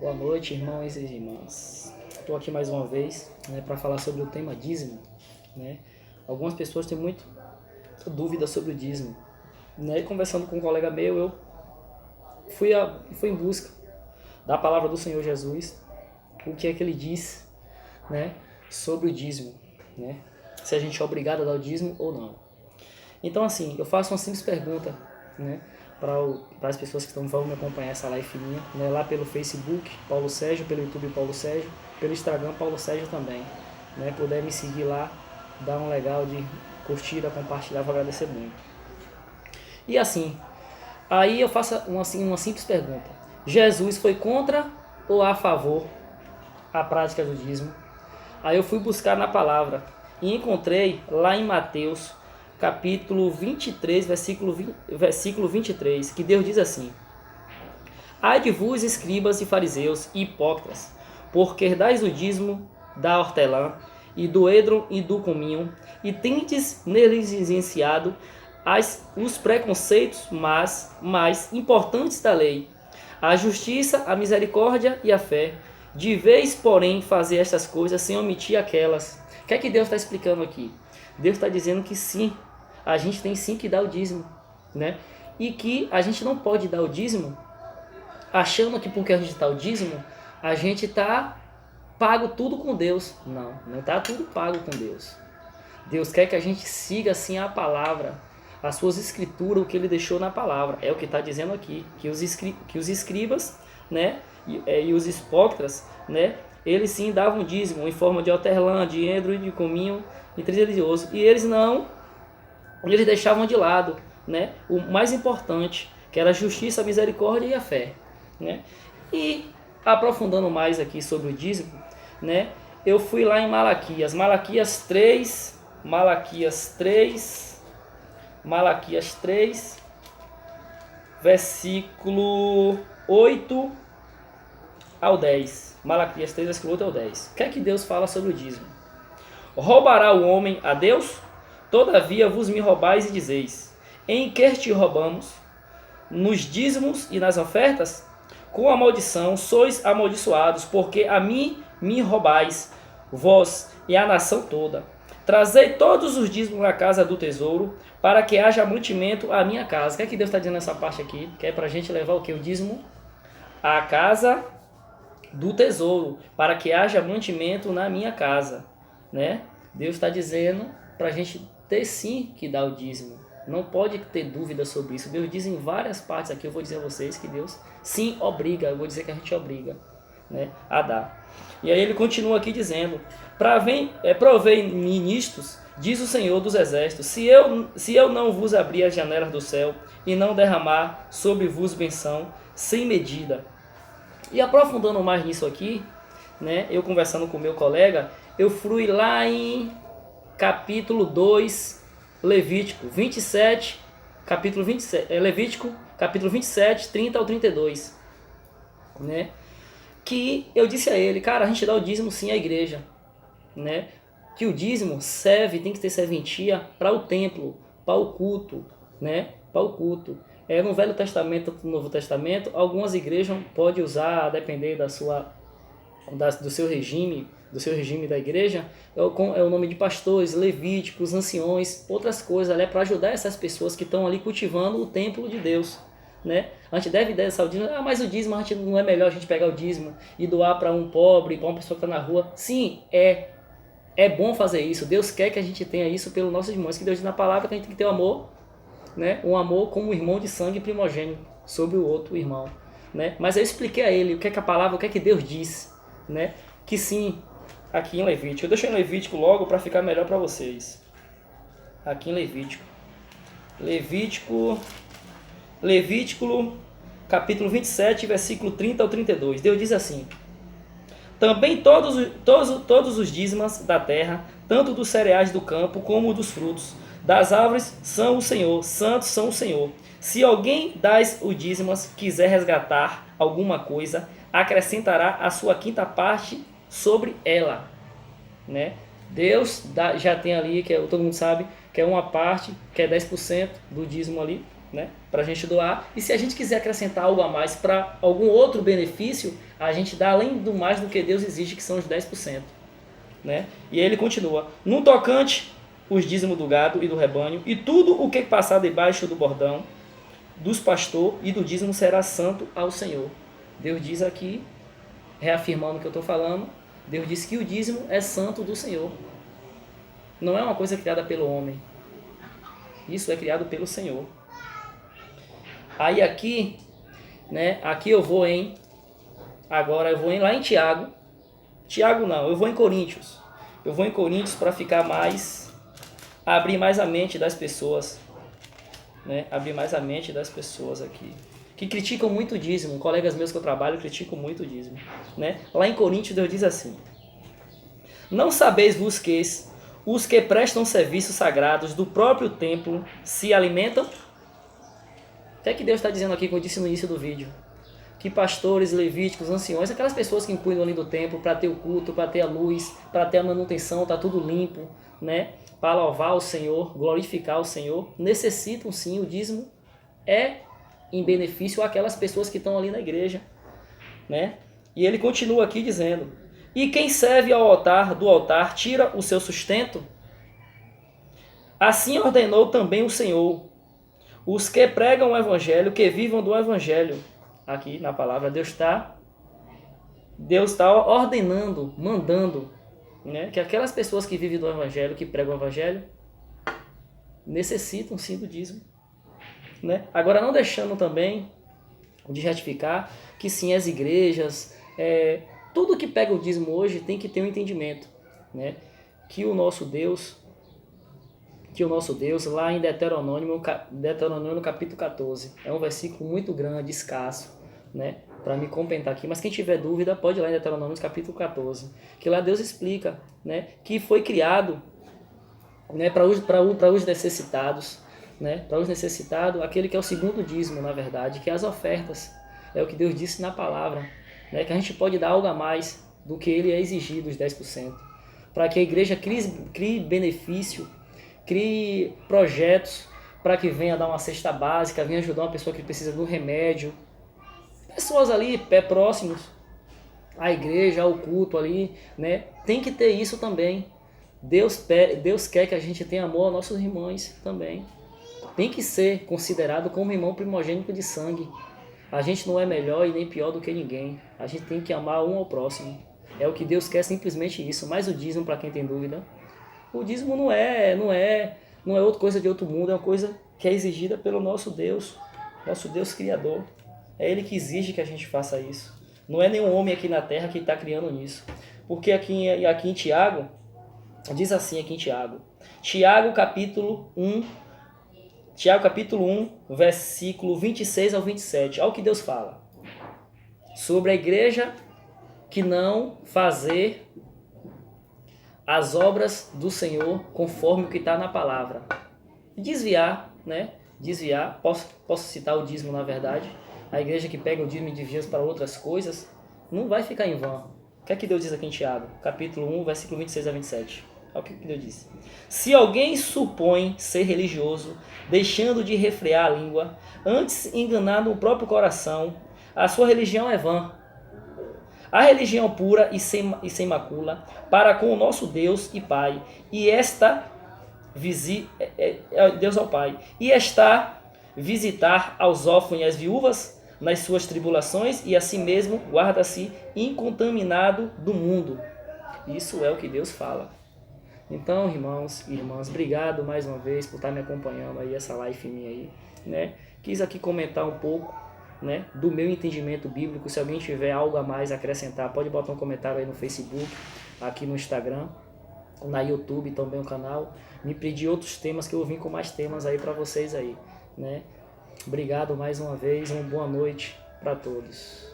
Boa noite, irmãos e irmãs. Estou aqui mais uma vez, para falar sobre o tema dízimo. Algumas pessoas têm muita dúvida sobre o dízimo. E conversando com um colega meu, eu fui em busca da palavra do Senhor Jesus, o que é que ele diz, sobre o dízimo, se a gente é obrigado a dar o dízimo ou não. Então, assim, eu faço uma simples pergunta, para as pessoas que vão me acompanhar essa live minha, lá pelo Facebook, Paulo Sérgio, pelo YouTube, Paulo Sérgio, pelo Instagram, Paulo Sérgio também. Puder me seguir lá, dar um legal de curtida, compartilhar, vou agradecer muito. E assim, aí eu faço uma simples pergunta: Jesus foi contra ou a favor a prática do dízimo? Aí eu fui buscar na palavra e encontrei lá em Mateus, capítulo 23, versículo 23, que Deus diz assim: Ai de vos, escribas e fariseus e hipócritas, porque dais o dízimo da hortelã e do edrom e do cominho, e tendes negligenciado os preconceitos mais importantes da lei, a justiça, a misericórdia e a fé. Deveis, porém, fazer estas coisas sem omitir aquelas. O que é que Deus está explicando aqui? Deus está dizendo que sim, a gente tem sim que dar o dízimo, e que a gente não pode dar o dízimo achando que porque a gente dá o dízimo, a gente está pago tudo com Deus. Não está tudo pago com Deus. Deus quer que a gente siga assim a palavra, as suas escrituras, o que ele deixou na palavra. É o que está dizendo aqui, que os escribas, e os hipócritas, eles sim davam dízimo em forma de hortelã, de endro, de cominho e trigo religioso. E eles deixavam de lado, o mais importante, que era a justiça, a misericórdia e a fé. E aprofundando mais aqui sobre o dízimo, eu fui lá em Malaquias 3, versículo 8 ao 10. Malaquias 3, versículo 8 ao 10. O que é que Deus fala sobre o dízimo? Roubará o homem a Deus? Todavia vos me roubais e dizeis: em que te roubamos? Nos dízimos e nas ofertas? Com a maldição sois amaldiçoados, porque a mim me roubais, vós e a nação toda. Trazei todos os dízimos na casa do tesouro, para que haja mantimento à minha casa. O que é que Deus está dizendo nessa parte aqui? Que é para a gente levar o que? O dízimo à casa do tesouro, para que haja mantimento na minha casa. Deus está dizendo para a gente ter sim que dar o dízimo. Não pode ter dúvida sobre isso. Deus diz em várias partes aqui, eu vou dizer a vocês que Deus sim obriga, eu vou dizer que a gente obriga, a dar. E aí ele continua aqui dizendo: provei-me nistos, diz o Senhor dos Exércitos, se eu não vos abrir as janelas do céu e não derramar sobre vos benção sem medida. E aprofundando mais nisso aqui, eu conversando com meu colega, eu fui lá em capítulo 2, Levítico 27, capítulo 27, 30 ao 32, que eu disse a ele: cara, a gente dá o dízimo sim à igreja, que o dízimo tem que ter serventia para o templo, para o culto, para o culto. No Velho Testamento, no Novo Testamento, algumas igrejas podem usar, a depender do seu regime da igreja, é o nome de pastores, levíticos, anciões, outras coisas, para ajudar essas pessoas que estão ali cultivando o templo de Deus. A gente deve dar essa dízimo, mas o dízimo, não é melhor a gente pegar o dízimo e doar para um pobre, para uma pessoa que está na rua? Sim, é bom fazer isso. Deus quer que a gente tenha isso pelos nossos irmãos, que Deus diz na palavra que a gente tem que ter o amor, um amor como um irmão de sangue primogênito sobre o outro irmão. Mas eu expliquei a ele o que é que a palavra, o que é que Deus diz, que sim, aqui em Levítico. Eu deixei em Levítico logo para ficar melhor para vocês. Aqui em Levítico, capítulo 27, versículo 30 ao 32. Deus diz assim: também todos os dízimos da terra, tanto dos cereais do campo como dos frutos das árvores, são o Senhor, santos são o Senhor. Se alguém das o dízimos quiser resgatar alguma coisa, acrescentará a sua quinta parte sobre ela. Deus já tem ali, todo mundo sabe, que é uma parte, que é 10% do dízimo ali, né, para a gente doar. E se a gente quiser acrescentar algo a mais para algum outro benefício, a gente dá além do mais do que Deus exige, que são os 10%. Né? E aí ele continua: no tocante os dízimos do gado e do rebanho, e tudo o que passar debaixo do bordão dos pastor e do dízimo será santo ao Senhor. Deus diz aqui, reafirmando o que eu estou falando, Deus diz que o dízimo é santo do Senhor. Não é uma coisa criada pelo homem. Isso é criado pelo Senhor. Aí aqui, né, aqui eu vou lá em Tiago. Tiago não, eu vou em Coríntios. Eu vou em Coríntios para ficar abrir mais a mente das pessoas, né? Abrir mais a mente das pessoas aqui, que criticam muito o dízimo. Colegas meus que eu trabalho criticam muito o dízimo, né? Lá em Coríntios Deus diz assim: não sabeis vos que os que prestam serviços sagrados do próprio templo se alimentam? O que é que Deus está dizendo aqui, como eu disse no início do vídeo? Que pastores, levíticos, anciões, aquelas pessoas que cuidam ali do templo para ter o culto, para ter a luz, para ter a manutenção, tá tudo limpo, né? Para louvar o Senhor, glorificar o Senhor, necessitam sim, o dízimo é em benefício àquelas pessoas que estão ali na igreja, né? E ele continua aqui dizendo: e quem serve ao altar, do altar, tira o seu sustento? Assim ordenou também o Senhor. Os que pregam o evangelho, que vivam do evangelho. Aqui na palavra, Deus está ordenando, mandando, né, que aquelas pessoas que vivem do evangelho, que pregam o evangelho, necessitam sim do dízimo, né? Agora, não deixando também de retificar que sim, as igrejas, tudo que pega o dízimo hoje tem que ter um entendimento, né? Que o nosso Deus, lá em Deuteronômio no capítulo 14, é um versículo muito grande, escasso, né, para me complementar aqui, mas quem tiver dúvida pode ir lá em Deuteronômio capítulo 14, que lá Deus explica, né, que foi criado, né, para os necessitados, né, para os necessitados, aquele que é o segundo dízimo, na verdade, que é as ofertas, é o que Deus disse na palavra, né, que a gente pode dar algo a mais do que ele é exigido, os 10%, para que a igreja crie benefício, crie projetos para que venha dar uma cesta básica, venha ajudar uma pessoa que precisa de um remédio. Pessoas ali, próximos à igreja, ao culto ali, né? Tem que ter isso também. Deus quer que a gente tenha amor aos nossos irmãos também. Tem que ser considerado como irmão primogênito de sangue. A gente não é melhor e nem pior do que ninguém. A gente tem que amar um ao próximo. É o que Deus quer, simplesmente isso. Mas o dízimo, para quem tem dúvida, o dízimo não é outra coisa de outro mundo, é uma coisa que é exigida pelo nosso Deus Criador. É Ele que exige que a gente faça isso. Não é nenhum homem aqui na terra que está criando isso. Porque aqui em Tiago, diz assim aqui em Tiago capítulo 1, versículo 26 ao 27. Olha o que Deus fala sobre a igreja que não fazer as obras do Senhor conforme o que está na palavra. Desviar, né? Posso citar o dízimo, na verdade. A igreja que pega o dízimo e desvia para outras coisas, não vai ficar em vão. O que é que Deus diz aqui em Tiago? Capítulo 1, versículo 26 a 27. Olha o que Deus diz. Se alguém supõe ser religioso, deixando de refrear a língua, antes enganando o próprio coração, a sua religião é vã. A religião pura e sem macula, para com o nosso Deus e Pai, e Deus ao Pai, e está visitar aos órfãos e às viúvas nas suas tribulações, e assim mesmo guarda-se incontaminado do mundo. Isso é o que Deus fala. Então, irmãos e irmãs, obrigado mais uma vez por estar me acompanhando aí, essa live minha aí, né? Quis aqui comentar um pouco, né, do meu entendimento bíblico. Se alguém tiver algo a mais a acrescentar, pode botar um comentário aí no Facebook, aqui no Instagram, na YouTube também o canal. Me pedir outros temas que eu vou vir com mais temas aí para vocês aí, né? Obrigado mais uma vez, uma boa noite para todos.